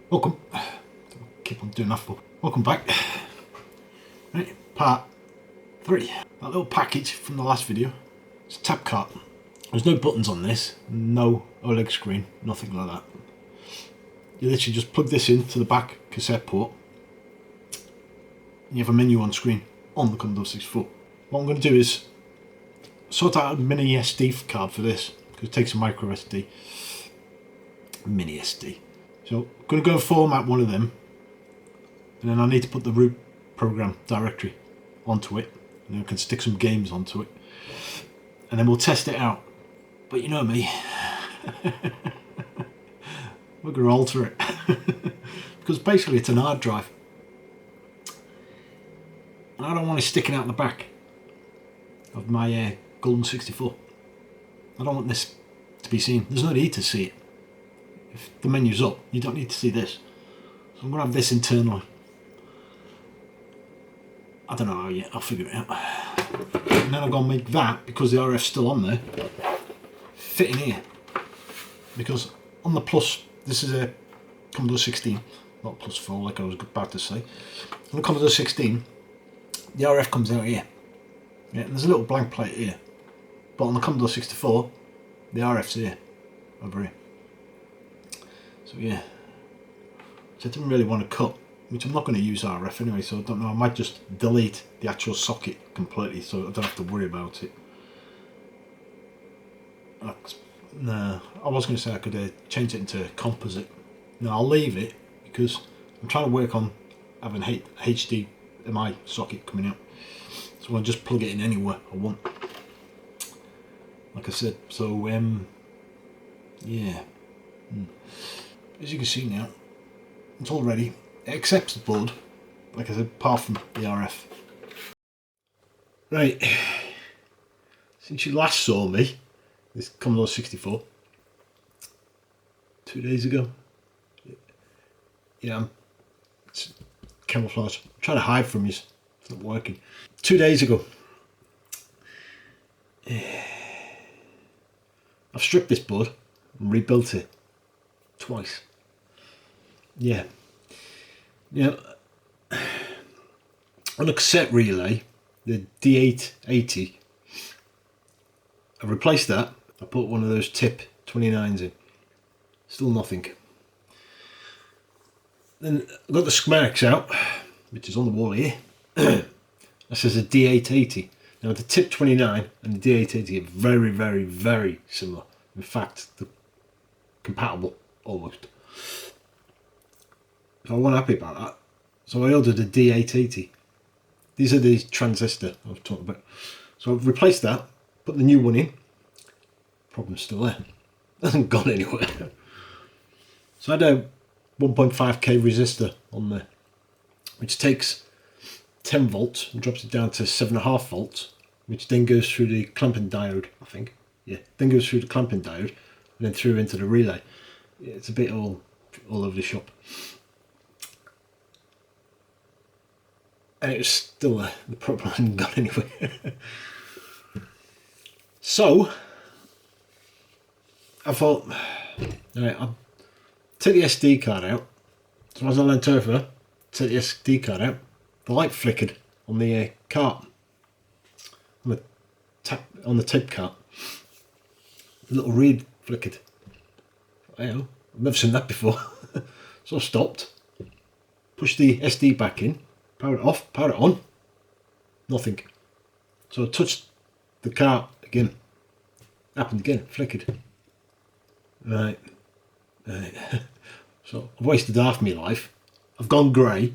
Welcome. Keep on doing that for. Welcome back. Right, part 3. That little package from the last video. It's a tap cart. There's no buttons on this, no OLED screen, nothing like that. You literally just plug this into the back cassette port and you have a menu on screen on the Commodore 64. What I'm going to do is sort out a mini SD card for this, because it takes a micro SD. Mini SD. So I'm going to go and format one of them, and then I need to put the root program directory onto it, and then I can stick some games onto it, and then we'll test it out. But you know me, we're going to alter it because basically it's an hard drive and I don't want it sticking out the back of my Golden 64. I don't want this to be seen. There's no need to see it. If the menu's up, you don't need to see this. So I'm going to have this internally. I don't know how yet, I'll figure it out. And then I'm going to make that, because the RF's still on there, fit in here. Because on the Plus, this is a Commodore 16, not Plus 4 like I was about to say. On the Commodore 16, the RF comes out here. Yeah, and there's a little blank plate here. But on the Commodore 64, the RF's here, over here. So yeah, so I didn't really want to cut, which I'm not going to use RF anyway, so I don't know, I might just delete the actual socket completely so I don't have to worry about it. No, I was going to say I could change it into composite. No, I'll leave it because I'm trying to work on having HDMI socket coming out. So I'll just plug it in anywhere I want. Like I said, so yeah. As you can see now, it's all ready. It accepts the board, like I said, apart from the RF. Right, since you last saw me, this Commodore 64, 2 days ago. Yeah, it's camouflage. I'm trying to hide from you, it's not working. 2 days ago, I've stripped this board and rebuilt it twice. Yeah. Now, on a cassette relay, the D880, I replaced that. I put one of those tip 29s in. Still nothing. Then I got the schematics out, which is on the wall here. That says a D880. Now the tip 29 and the D880 are very, very, very similar. In fact, they're compatible almost. So I wasn't happy about that. So I ordered a D880. These are the transistor I was talking about. So I've replaced that, put the new one in. Problem's still there. It hasn't gone anywhere. So I had a 1.5k resistor on there, which takes 10 volts and drops it down to 7.5 volts, which then goes through the clamping diode, I think. Yeah, then goes through the clamping diode and then through into the relay. Yeah, it's a bit all over the shop. And it was still there. The problem hadn't gone anywhere. So I thought, alright, I'll take the SD card out. So as I leant over, take the SD card out, the light flickered on the cart, on the tape cart. The little reed flickered. I've never seen that before. So I stopped, pushed the SD back in, powered it off, powered it on, nothing. So I touched the cart again, happened again, flickered. Right. So I've wasted half my life. I've gone grey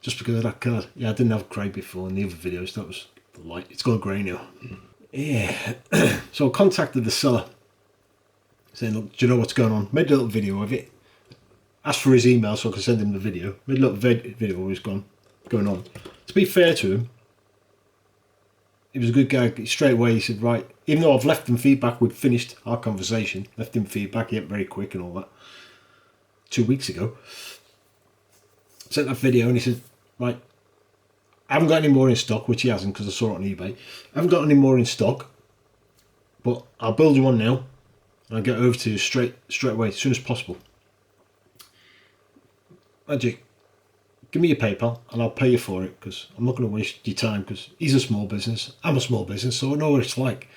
just because of that card. Yeah, I didn't have grey before in the other videos. That was the light. It's gone grey now. Yeah. So I contacted the seller saying, look, do you know what's going on? Made a little video of it. Asked for his email so I could send him the video. Made a little video of what was going on. To be fair to him, he was a good guy. Straight away he said, right, even though I've left him feedback, we'd finished our conversation, left him feedback, he went very quick and all that, 2 weeks ago. Sent that video and he said, right, I haven't got any more in stock, which he hasn't because I saw it on eBay. I haven't got any more in stock, but I'll build you one now and I'll get it over to you straight away as soon as possible. Magic, give me your PayPal and I'll pay you for it, because I'm not going to waste your time, because he's a small business, I'm a small business, so I know what it's like.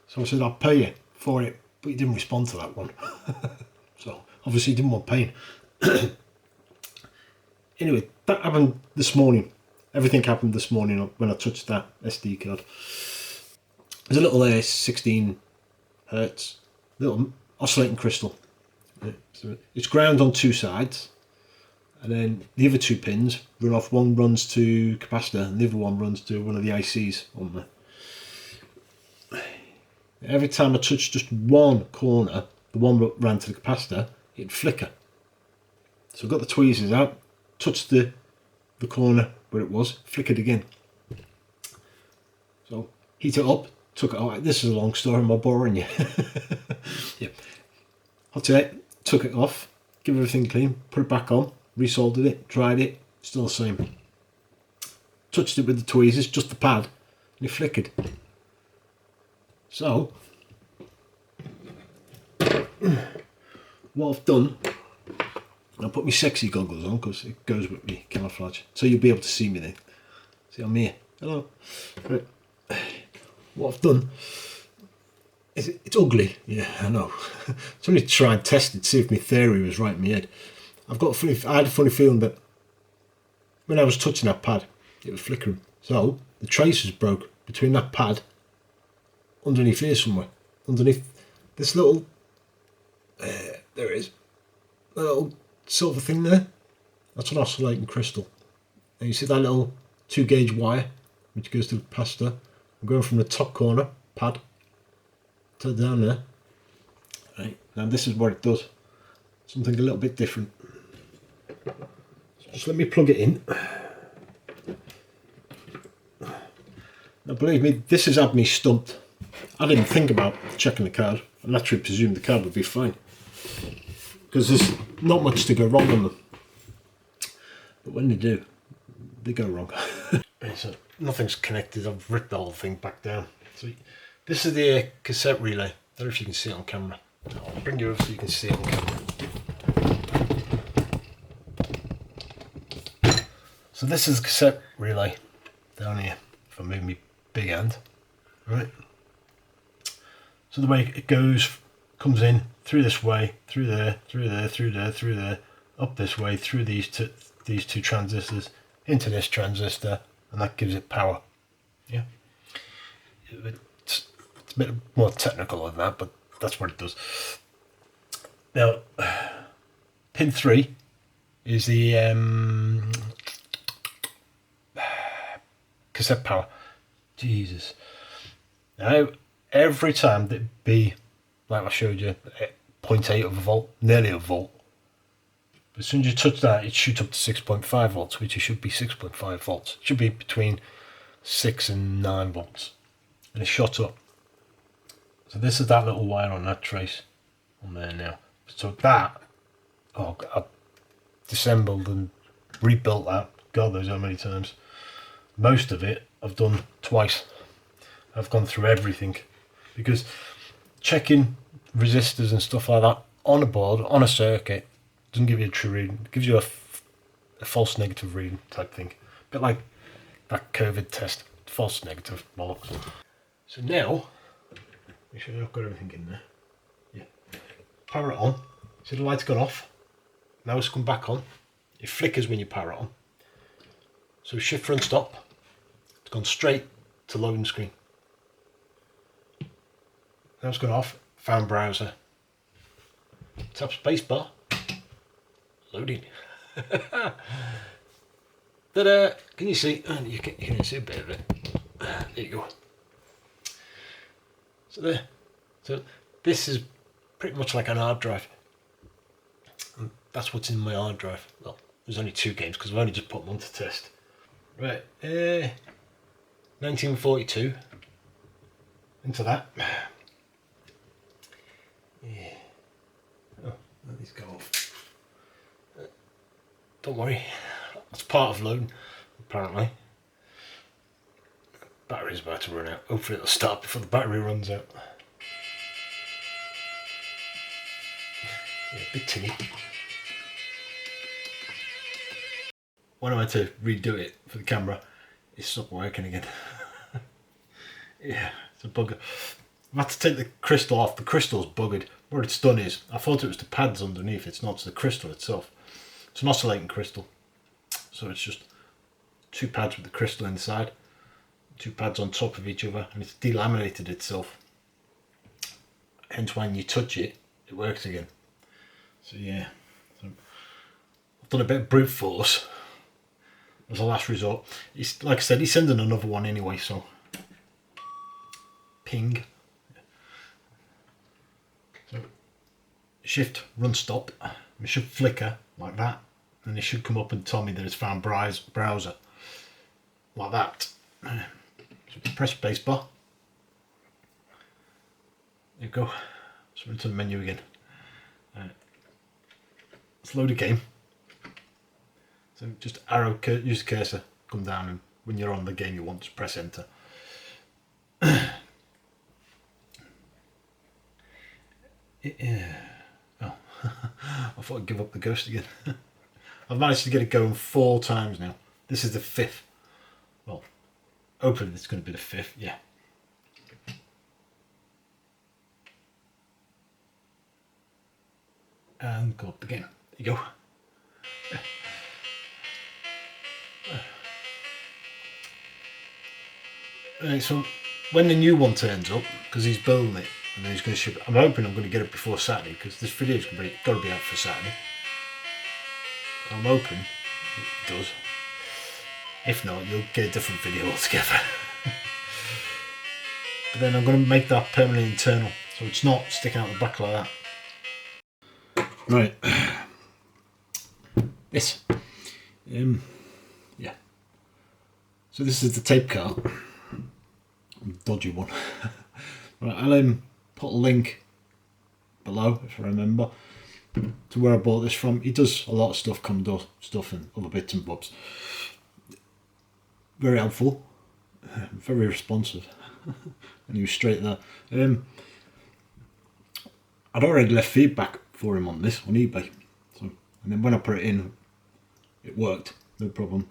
So I said, I'll pay you for it, but he didn't respond to that one. So obviously he didn't want paying. Anyway, that happened this morning. Everything happened this morning when I touched that SD card. There's a little 16 hertz, little oscillating crystal. So it's ground on two sides, and then the other two pins run off. One runs to capacitor and the other one runs to one of the ICs on there. Every time I touched just one corner, the one that ran to the capacitor, it'd flicker. So I got the tweezers out, touched the corner where it was, flickered again. So heat it up, took it out. This is a long story, am I boring you? Yeah. Hot it, took it off, give everything clean, put it back on, resoldered it, dried it, still the same. Touched it with the tweezers, just the pad, and it flickered. So what I've done, I'll put my sexy goggles on because it goes with me camouflage, so you'll be able to see me then. See, I'm here. Hello. Right. What I've done is it's ugly. Yeah, I know. It's only to try and test it, see if my theory was right in my head. I had a funny feeling that when I was touching that pad, it was flickering. So the traces broke between that pad underneath here somewhere. Underneath this little, there it is, a little silver thing there. That's an oscillating crystal. And you see that little 2 gauge wire which goes to the capacitor. I'm going from the top corner pad to down there. Right, now this is what it does. Something a little bit different. So just let me plug it in. Now believe me, this has had me stumped. I didn't think about checking the card. I naturally presumed the card would be fine, because there's not much to go wrong on them. But when they do, they go wrong. So nothing's connected. I've ripped the whole thing back down. So this is the cassette relay. I don't know if you can see it on camera. I'll bring you over so you can see it on camera. So this is the cassette relay down here. If I move my big hand, right. So the way it goes, comes in through this way, through there, through there, through there, through there, up this way, through these two transistors, into this transistor, and that gives it power. Yeah, it's a bit more technical than that, but that's what it does. Now, pin 3 is the cassette power. Jesus. Now, every time that it be, like I showed you, 0.8 of a volt, nearly a volt, but as soon as you touch that, it shoots up to 6.5 volts, which it should be 6.5 volts. It should be between 6 and 9 volts. And it shot up. So this is that little wire on that trace on there now. So that, oh, I disassembled and rebuilt that, God knows how many times. Most of it I've done twice. I've gone through everything, because checking resistors and stuff like that on a board, on a circuit, doesn't give you a true reading. It gives you a false negative reading type thing. A bit like that COVID test, false negative bollocks. So now, make sure I've got everything in there. Yeah. Power it on. See the light's gone off. Now it's come back on. It flickers when you power it on. So shift front stop. It's gone straight to loading screen. Now it's gone off. Found browser. Tap spacebar. Loading. Ta-da! Can you see? You can see a bit of it. There you go. So there. So this is pretty much like an hard drive. And that's what's in my hard drive. Well, there's only 2 games because I've only just put them on to test. Right. 1942. Into that. Yeah. Oh, let these go off. Don't worry, that's part of loading, apparently. Battery's about to run out. Hopefully it'll start before the battery runs out. Yeah, bit tinny. when I went to redo it for the camera, it stopped working again. Yeah, it's a bugger. I've had to take the crystal off. The crystal's buggered. What it's done is, I thought it was the pads underneath. It's not, it's the crystal itself. It's an oscillating crystal. So it's just 2 pads with the crystal inside, 2 pads on top of each other, and it's delaminated itself. Hence when you touch it, it works again. So yeah, so I've done a bit of brute force as a last resort. He's, like I said, he's sending another one anyway, so ping. So shift run stop, it should flicker like that, and it should come up and tell me that it's found browser like that. So press spacebar. There you go. So into the menu again. Let's load a game. So just arrow, use the cursor, come down, and when you're on the game you want, just press enter. Oh, I thought I'd give up the ghost again. I've managed to get it going 4 times now. This is the 5th. Well, hopefully it's going to be the 5th, yeah. And go up the game. There you go. Right, so when the new one turns up, because he's building it and then he's going to ship it, I'm hoping I'm going to get it before Saturday, because this video's got to be out for Saturday. So I'm hoping it does. If not, you'll get a different video altogether. But then I'm going to make that permanently internal, so it's not sticking out the back like that. Right, this, yeah, so this is the tape cart, dodgy one. Right, I'll put a link below, if I remember, to where I bought this from. He does a lot of stuff, commodore stuff and other bits and bobs. Very helpful, very responsive, and he was straight there. I'd already left feedback for him on this on eBay, so, and then when I put it in, it worked, no problem.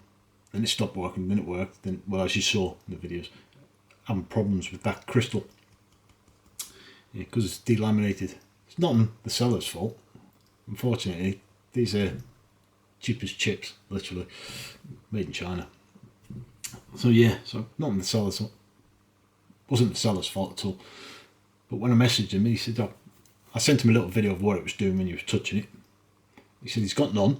Then it stopped working, then it worked, then, well, as you saw in the videos, having problems with that crystal, yeah, because it's delaminated. It's not the seller's fault, unfortunately. These are cheap as chips, literally made in China. So yeah, so not the seller's fault, wasn't the seller's fault at all. But when I messaged him, he said, oh, I sent him a little video of what it was doing when he was touching it. He said he's got none,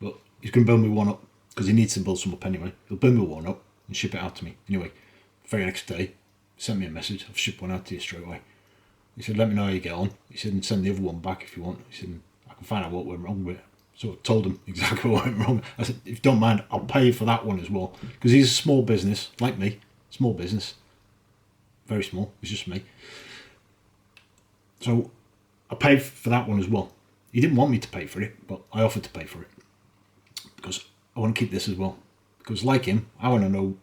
but he's going to build me one up, because he needs to build some up anyway. He'll build me one up and ship it out to me. Anyway, the very next day, he sent me a message. I've shipped one out to you straight away. He said, let me know how you get on. He said, and send the other one back if you want. He said, I can find out what went wrong with it. So I told him exactly what went wrong. I said, if you don't mind, I'll pay for that one as well. Because he's a small business, like me. Small business. Very small. It's just me. So I paid for that one as well. He didn't want me to pay for it, but I offered to pay for it. Because I want to keep this as well. Because like him, I want to know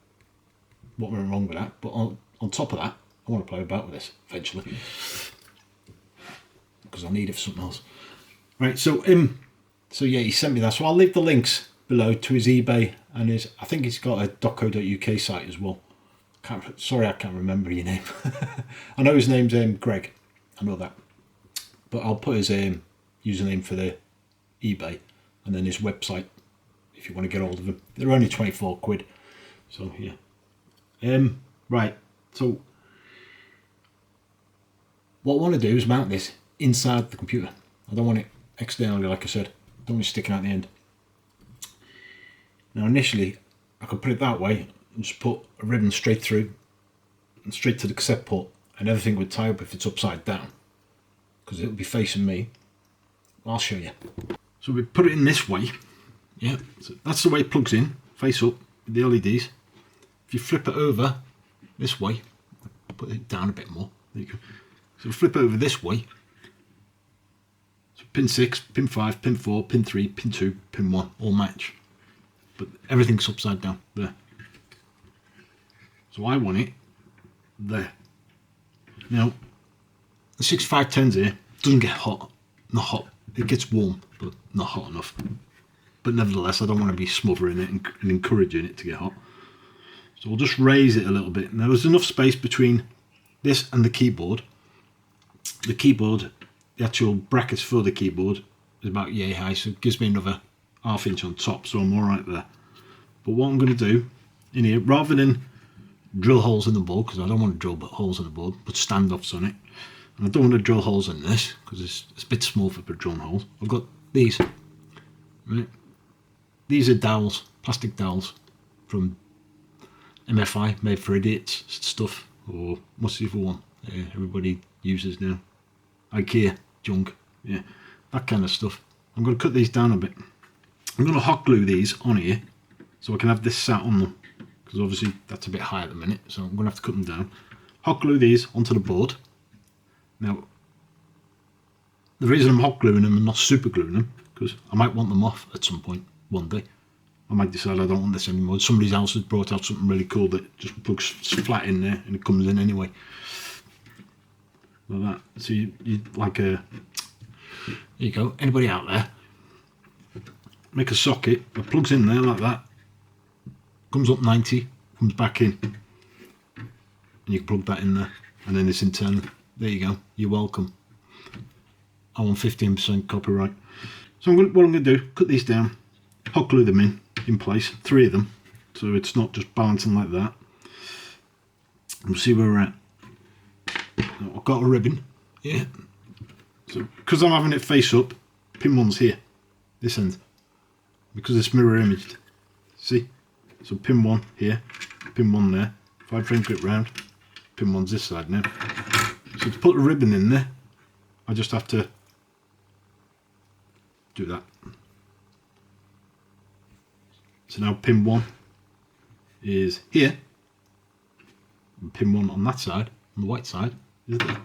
what went wrong with that. But on top of that, I want to play about with this eventually. Because I need it for something else. Right, so yeah, he sent me that. So I'll leave the links below to his eBay and his, I think he's got a .co.uk site as well. Sorry, I can't remember your name. I know his name's Greg. I know that. But I'll put his username for the eBay and then his website if you want to get hold of him. They're only 24 quid. So yeah. Right, so what I want to do is mount this inside the computer. I don't want it externally, like I said. I don't want it sticking out the end. Now initially I could put it that way and just put a ribbon straight through and straight to the cassette port, and everything would tie up if it's upside down, because it'll be facing me. I'll show you. So we put it in this way. Yeah, so that's the way it plugs in, face up with the LEDs. If you flip it over this way, put it down a bit more. There you go. So flip it over this way. So pin 6, pin 5, pin 4, pin 3, pin 2, pin 1, all match. But everything's upside down there. So I want it there. Now, the 6510s here doesn't get hot. Not hot. It gets warm, but not hot enough. but nevertheless I don't want to be smothering it and encouraging it to get hot. So we'll just raise it a little bit. Now there's enough space between this and the keyboard. The keyboard, the actual brackets for the keyboard is about yay high, so it gives me another ½ inch on top, so I'm alright there. But what I'm going to do in here, rather than drill holes in the board, because I don't want to drill holes in the board, put standoffs on it, and I don't want to drill holes in this because it's a bit small for drilling holes. I've got these. Right? These are dowels, plastic dowels from MFI, made for idiots stuff, or what's the other one everybody uses now? IKEA junk, yeah, that kind of stuff. I'm going to cut these down a bit. I'm going to hot glue these on here so I can have this sat on them, because obviously that's a bit high at the minute, so I'm going to have to cut them down. Hot glue these onto the board. Now, the reason I'm hot gluing them and not super gluing them, because I might want them off at some point one day. I might decide I don't want this anymore. Somebody else has brought out something really cool that just plugs flat in there and it comes in anyway. Like that. So you like a... There you go. Anybody out there? Make a socket that plugs in there like that. Comes up 90, comes back in. And you can plug that in there. And then it's internal. There you go. You're welcome. I want 15% copyright. So what I'm going to do, cut these down, hot glue them in place, 3 of them, so it's not just balancing like that. We'll see where we're at. I've got a ribbon, yeah. So because I'm having it face up, pin 1's here, this end, because it's mirror imaged. See? So pin 1 here, pin 1 there, 5-frame grip round, pin 1's this side now. So to put a ribbon in there, I just have to do that. So now pin 1 is here, and pin 1 on that side, on the white side, is there,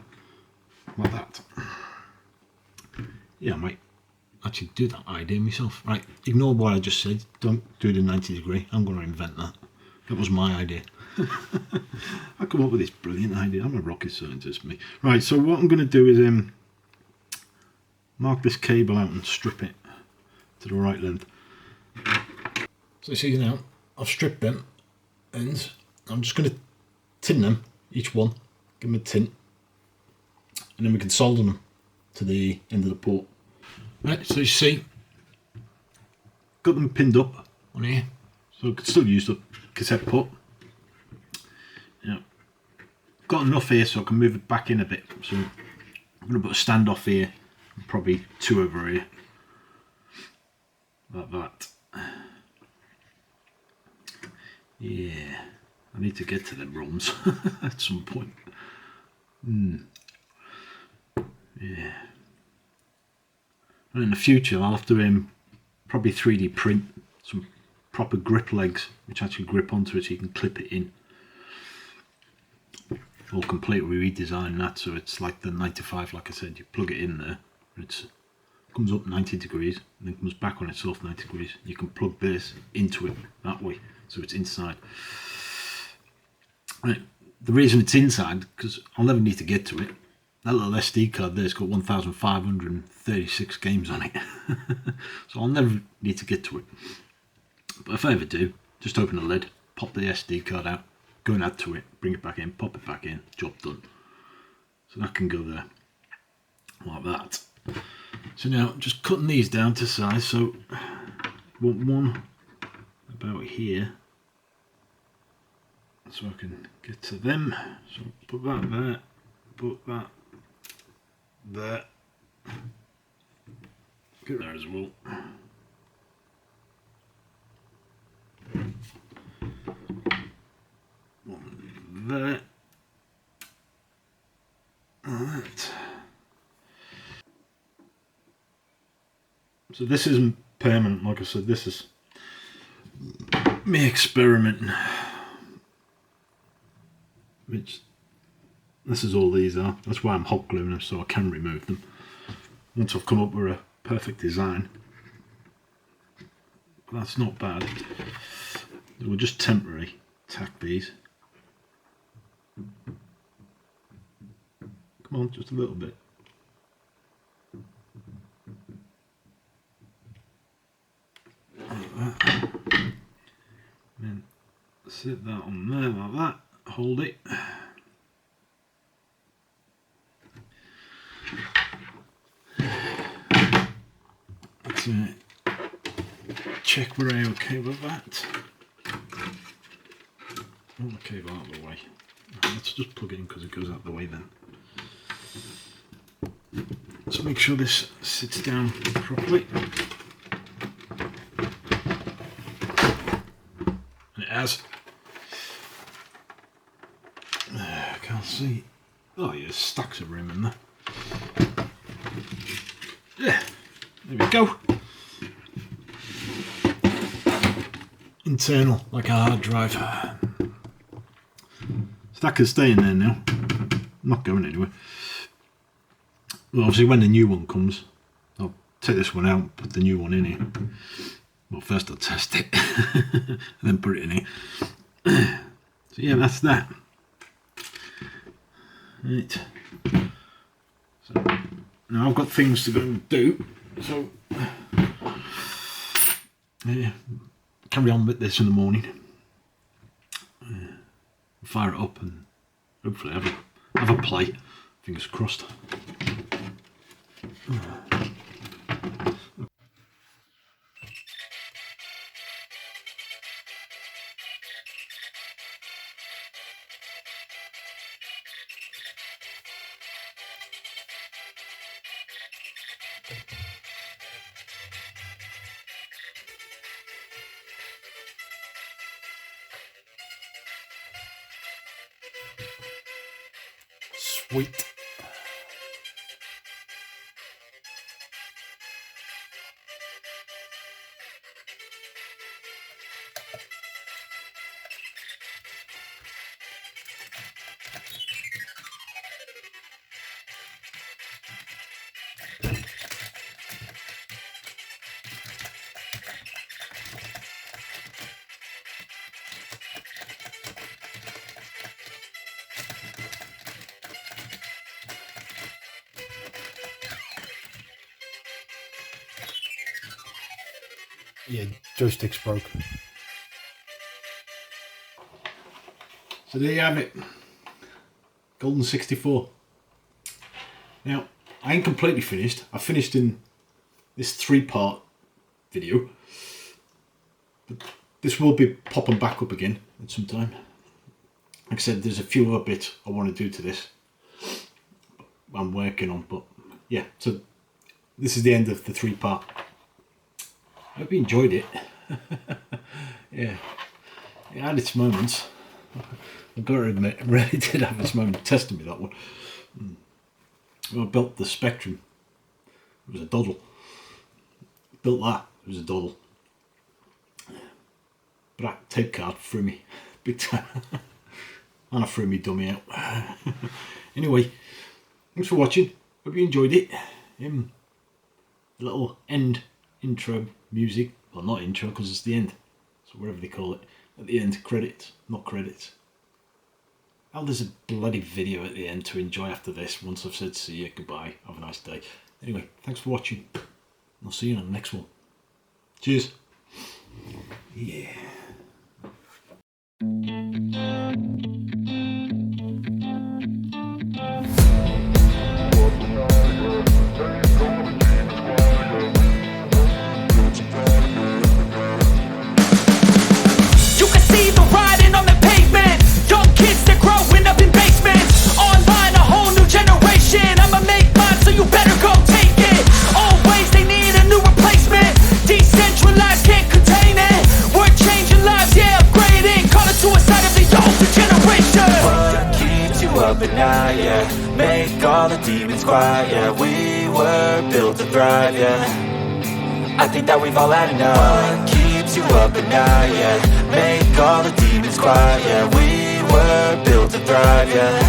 like that. Yeah, I might actually do that idea myself. Right, ignore what I just said, don't do the 90 degree, I'm going to invent that. That was my idea. I come up with this brilliant idea, I'm a rocket scientist, me. Right, so what I'm going to do is mark this cable out and strip it to the right length. So you see now, I've stripped them ends. I'm just going to tin them, each one, give them a tint, and then we can solder them to the end of the port. Right, so you see, got them pinned up on here, so I could still use the cassette port. Yeah, got enough here so I can move it back in a bit. So I'm going to put a standoff here, and probably 2 over here, like that. Yeah, I need to get to them rooms at some point. Yeah. And in the future I'll have to probably 3D print some proper grip legs which actually grip onto it so you can clip it in. Or completely redesign that so it's like the 95, like I said, you plug it in there, it comes up 90 degrees and then comes back on itself 90 degrees. You can plug this into it that way so it's inside. Right. The reason it's inside, because I'll never need to get to it. That little SD card there's got 1,536 games on it. So I'll never need to get to it. But if I ever do, just open the lid, pop the SD card out, go and add to it, bring it back in, pop it back in, job done. So that can go there, like that. So now, just cutting these down to size, so I want one about here, so I can get to them. So put that there, put that there, get there as well. One there. Alright. So this isn't permanent, like I said, this is me experimenting. Which, this is all these are. That's why I'm hot gluing them, so I can remove them. Once I've come up with a perfect design. That's not bad. We'll just temporarily tack these. Come on, just a little bit. Sit that on there like that, hold it. Let's check we're okay with that. Oh, the cable out of the way. Let's just plug it in because it goes out the way then. Let's make sure this sits down properly. It has. I can't see. Oh yeah, stacks of room in there. Yeah, there we go. Internal, like a hard drive. So that can stay in there now. Not going anywhere. Well, obviously when the new one comes, I'll take this one out, put the new one in here. Well, first I'll test it, and then put it in here. So yeah, that's that. Right. So now I've got things to go and do. So yeah, carry on with this in the morning. Fire it up and hopefully have a play. Fingers crossed. Sweet. Yeah, joystick's broke. So there you have it. Golden 64. Now, I ain't completely finished. I finished in this 3-part video. But this will be popping back up again at some time. Like I said, there's a few other bits I want to do to this. I'm working on, but yeah, so this is the end of the 3-part. I hope you enjoyed it. Yeah, it had its moments. I've got to admit, it really did have its moment testing me, that one. When I built the Spectrum, it was a doddle. Built that, it was a doddle. But that tape card threw me big time. And I threw me dummy out. Anyway, thanks for watching. Hope you enjoyed it. The little end intro music, well, not intro because it's the end, so whatever they call it at the end, credits, not credits. Oh, there's a bloody video at the end to enjoy after this once I've said see you, goodbye, have a nice day. Anyway, thanks for watching. I'll see you on the next one. Cheers. Yeah. Yeah, make all the demons quiet. Yeah, we were built to thrive. Yeah, I think that we've all had enough. What keeps you up at night? Yeah, make all the demons quiet. Yeah, we were built to thrive. Yeah.